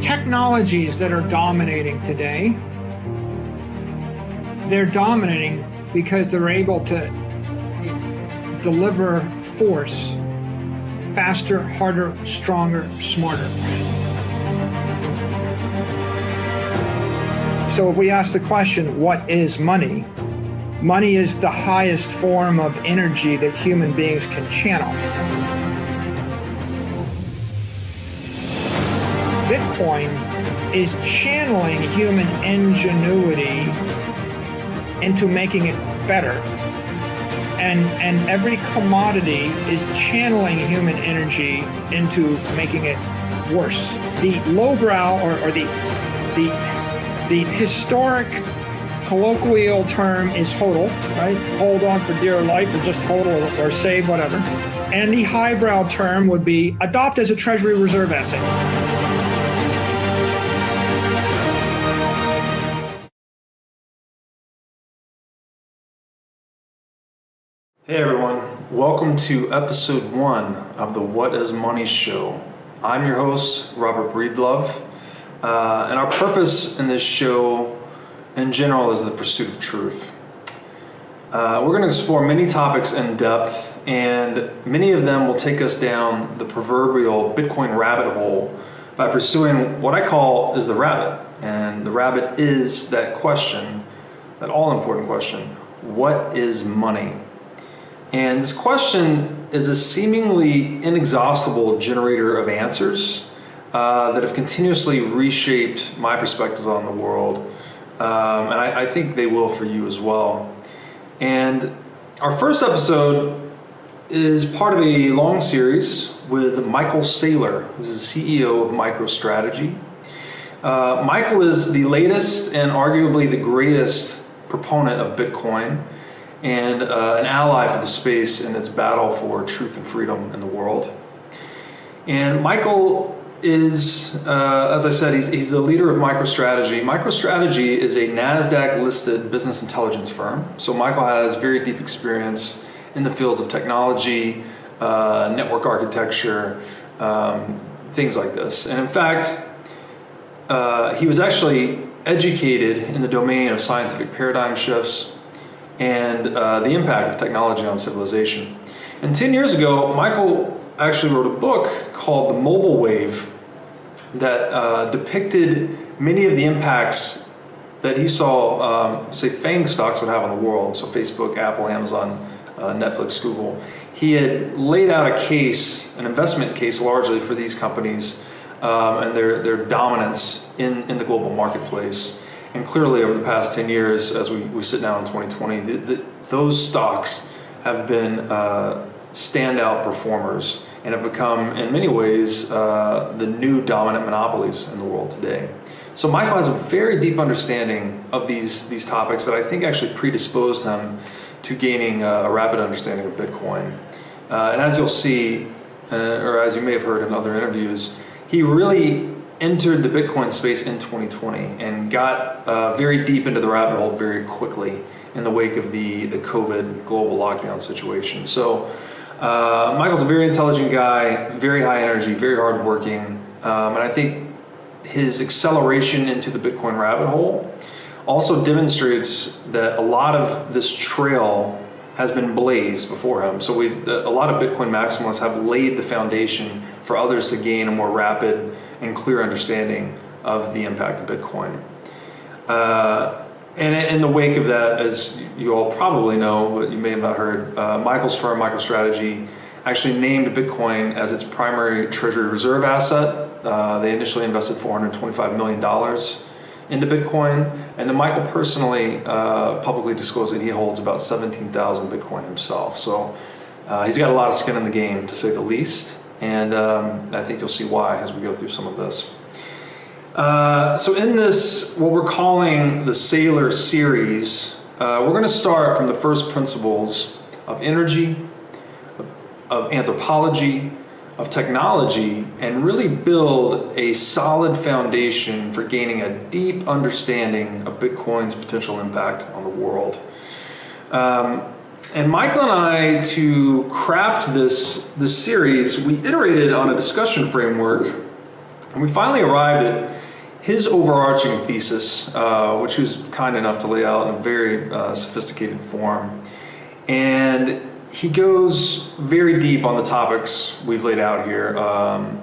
technologies that are dominating today, they're dominating because they're able to deliver force faster, harder, stronger, smarter. So if we ask the question, what is money? Money is the highest form of energy that human beings can channel. Bitcoin is channeling human ingenuity into making it better. And every commodity is channeling human energy into making it worse. The lowbrow or the historic colloquial term is HODL, right? Hold on for dear life, or just HODL or save, whatever. And the highbrow term would be adopt as a Treasury Reserve asset. Hey everyone, welcome to episode 1 of the What is Money show. I'm your host, Robert Breedlove, and our purpose in this show in general is the pursuit of truth. We're going to explore many topics in depth, and many of them will take us down the proverbial Bitcoin rabbit hole by pursuing what I call is the rabbit. And the rabbit is that question, that all-important question, what is money? And this question is a seemingly inexhaustible generator of answers that have continuously reshaped my perspectives on the world. And I think they will for you as well. And our first episode is part of a long series with Michael Saylor, who's the CEO of MicroStrategy. Michael is the latest and arguably the greatest proponent of Bitcoin, and an ally for the space in its battle for truth and freedom in the world. And Michael is, as I said, he's the leader of MicroStrategy. MicroStrategy is a NASDAQ-listed business intelligence firm. So Michael has very deep experience in the fields of technology, network architecture, things like this. And in fact, he was actually educated in the domain of scientific paradigm shifts and the impact of technology on civilization. And 10 years ago, Michael actually wrote a book called The Mobile Wave that depicted many of the impacts that he saw, say, FANG stocks would have on the world. So Facebook, Apple, Amazon, Netflix, Google. He had laid out a case, an investment case largely for these companies and their dominance in the global marketplace. And clearly over the past 10 years, as we sit now in 2020, those stocks have been standout performers and have become, in many ways, the new dominant monopolies in the world today. So Michael has a very deep understanding of these topics that I think actually predisposed him to gaining a rapid understanding of Bitcoin. And as you'll see, or as you may have heard in other interviews, he really entered the Bitcoin space in 2020 and got very deep into the rabbit hole very quickly in the wake of the COVID global lockdown situation. So Michael's a very intelligent guy, very high energy, very hardworking, and I think his acceleration into the Bitcoin rabbit hole also demonstrates that a lot of this trail has been blazed before him. So a lot of Bitcoin maximalists have laid the foundation for others to gain a more rapid and clear understanding of the impact of Bitcoin. And in the wake of that, as you all probably know, but you may have not heard, Michael's firm, MicroStrategy, actually named Bitcoin as its primary treasury reserve asset. They initially invested $425 million into Bitcoin, and then Michael personally publicly disclosed that he holds about 17,000 Bitcoin himself. So he's got a lot of skin in the game, to say the least. And I think you'll see why as we go through some of this. So in this, what we're calling the Saylor series, we're going to start from the first principles of energy, of anthropology, of technology, and really build a solid foundation for gaining a deep understanding of Bitcoin's potential impact on the world. And Michael and I, to craft this series, we iterated on a discussion framework And we finally arrived at his overarching thesis, which he was kind enough to lay out in a very sophisticated form. And he goes very deep on the topics we've laid out here,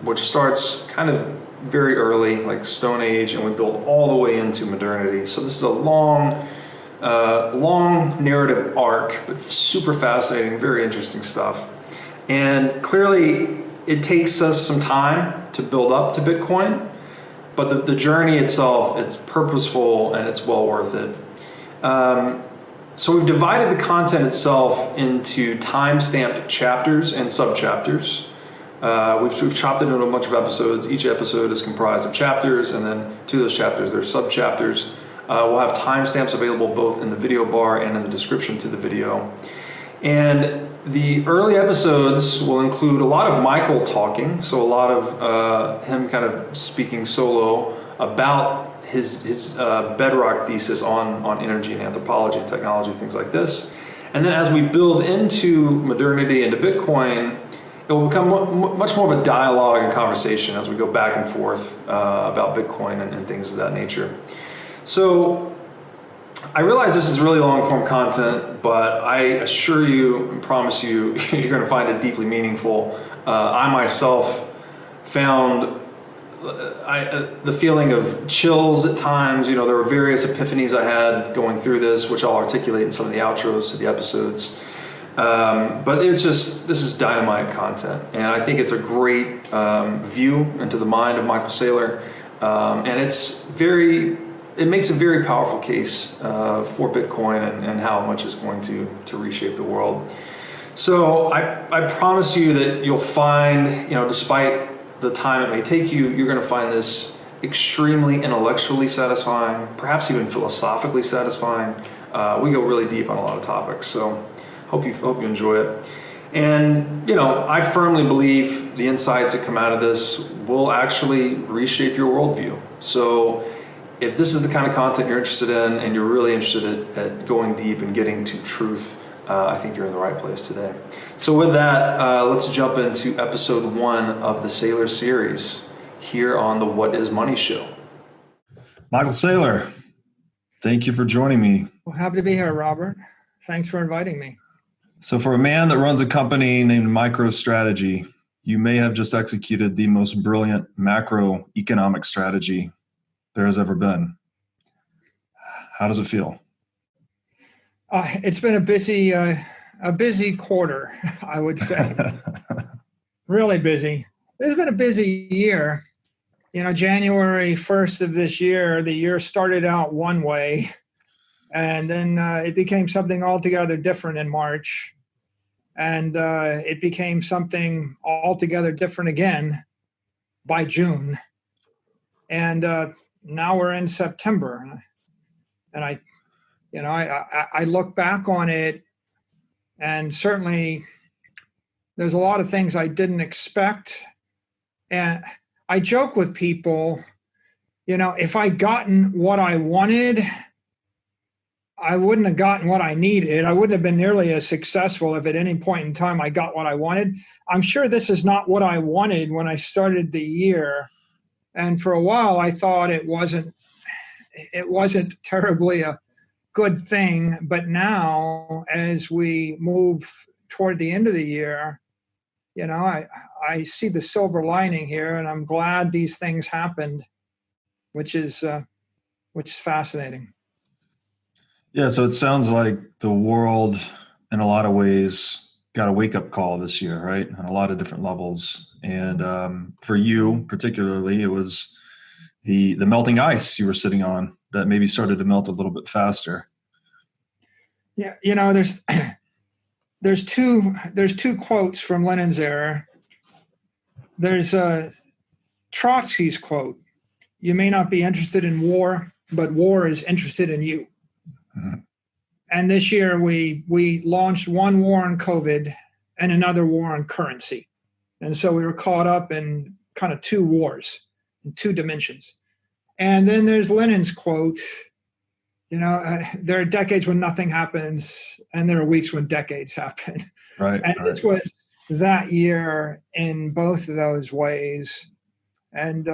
which starts kind of very early, like Stone Age, and we build all the way into modernity. So this is a long narrative arc, but super fascinating, very interesting stuff. And clearly, it takes us some time to build up to Bitcoin, but the journey itself, it's purposeful and it's well worth it. So we've divided the content itself into time-stamped chapters and sub-chapters. We've chopped it into a bunch of episodes. Each episode is comprised of chapters, and then to those chapters, there's sub-chapters. We'll have timestamps available both in the video bar and in the description to the video. And the early episodes will include a lot of Michael talking, so a lot of him kind of speaking solo about his bedrock thesis on energy and anthropology and technology, things like this. And then as we build into modernity, into Bitcoin, it will become much more of a dialogue and conversation as we go back and forth about Bitcoin and things of that nature. So I realize this is really long form content, but I assure you and promise you, you're going to find it deeply meaningful. I myself found the feeling of chills at times. You know, there were various epiphanies I had going through this, which I'll articulate in some of the outros to the episodes. But it's just, this is dynamite content. And I think it's a great view into the mind of Michael Saylor. And it makes a very powerful case for Bitcoin and how much it's going to reshape the world. So I promise you that you'll find, despite the time it may take you, you're going to find this extremely intellectually satisfying, perhaps even philosophically satisfying. We go really deep on a lot of topics, so hope you enjoy it. And I firmly believe the insights that come out of this will actually reshape your worldview. So if this is the kind of content you're interested in and you're really interested at going deep and getting to truth, I think you're in the right place today. So with that, let's jump into episode 1 of the Saylor series here on the What is Money show. Michael Saylor, thank you for joining me. Well, happy to be here, Robert. Thanks for inviting me. So for a man that runs a company named MicroStrategy, you may have just executed the most brilliant macroeconomic strategy there has ever been. How does it feel? It's been a busy quarter, I would say. Really busy. It's been a busy year. January 1st of this year, the year started out one way, and then it became something altogether different in March. And it became something altogether different again by June. And now we're in September. And I look back on it, and certainly there's a lot of things I didn't expect. And I joke with people, if I'd gotten what I wanted, I wouldn't have gotten what I needed. I wouldn't have been nearly as successful if at any point in time I got what I wanted. I'm sure this is not what I wanted when I started the year. And for a while, I thought it wasn't terribly a good thing. But now, as we move toward the end of the year, I see the silver lining here, and I'm glad these things happened, which is fascinating. Yeah, so it sounds like the world, in a lot of ways, got a wake-up call this year, right? On a lot of different levels. And for you, particularly, it was the melting ice you were sitting on that maybe started to melt a little bit faster. Yeah, there's two quotes from Lenin's era. There's Trotsky's quote: "You may not be interested in war, but war is interested in you." Mm-hmm. And this year we launched one war on COVID and another war on currency. And so we were caught up in kind of two wars in two dimensions. And then there's Lenin's quote, there are decades when nothing happens, and there are weeks when decades happen. Right. And this was that year in both of those ways. And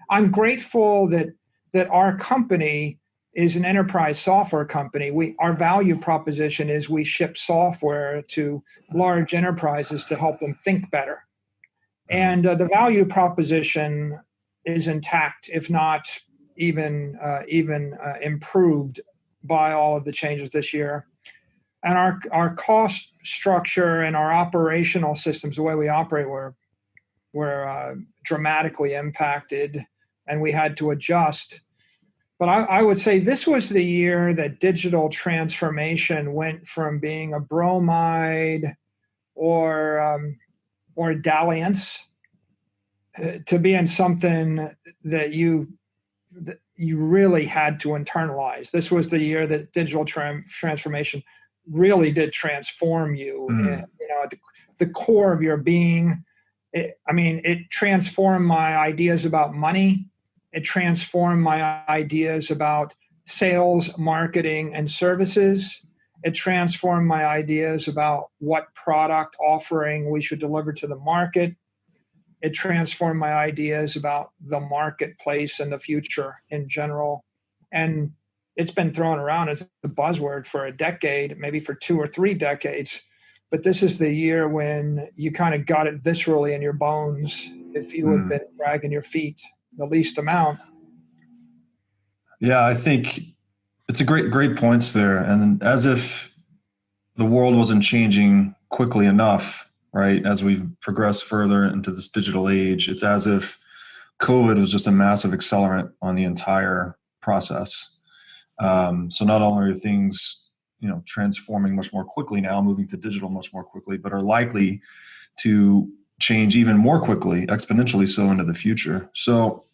I'm grateful that our company is an enterprise software company. Our value proposition is we ship software to large enterprises to help them think better. And the value proposition is intact, if not even improved by all of the changes this year. And our cost structure and our operational systems, the way we operate, were dramatically impacted, and we had to adjust. But I would say this was the year that digital transformation went from being a bromide or dalliance to being something that you really had to internalize. This was the year that digital transformation really did transform you. And, at the core of your being. It transformed my ideas about money. It transformed my ideas about sales, marketing, and services. It transformed my ideas about what product offering we should deliver to the market. It transformed my ideas about the marketplace and the future in general. And it's been thrown around as a buzzword for a decade, maybe for 2 or 3 decades. But this is the year when you kind of got it viscerally in your bones if you had been dragging your feet the least amount. Yeah, I think it's a great points there. And as if the world wasn't changing quickly enough, right? As we progress further into this digital age, it's as if COVID was just a massive accelerant on the entire process. So not only are things, transforming much more quickly now, moving to digital much more quickly, but are likely to change even more quickly, exponentially so into the future. So,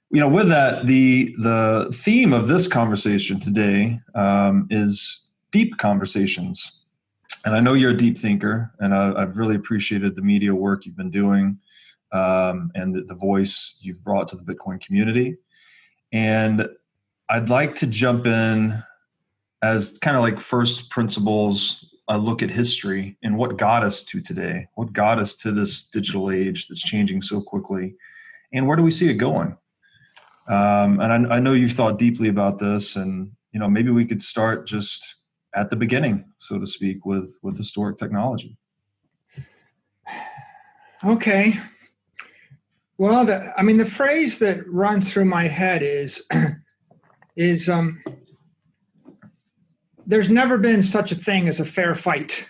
with that, the theme of this conversation today is deep conversations. And I know you're a deep thinker, and I've really appreciated the media work you've been doing and the voice you've brought to the Bitcoin community. And I'd like to jump in as kind of like first principles, a look at history and what got us to today, what got us to this digital age that's changing so quickly, and where do we see it going? And I know you've thought deeply about this, and maybe we could start just at the beginning, so to speak, with historic technology. Okay. Well, the phrase that runs through my head is there's never been such a thing as a fair fight.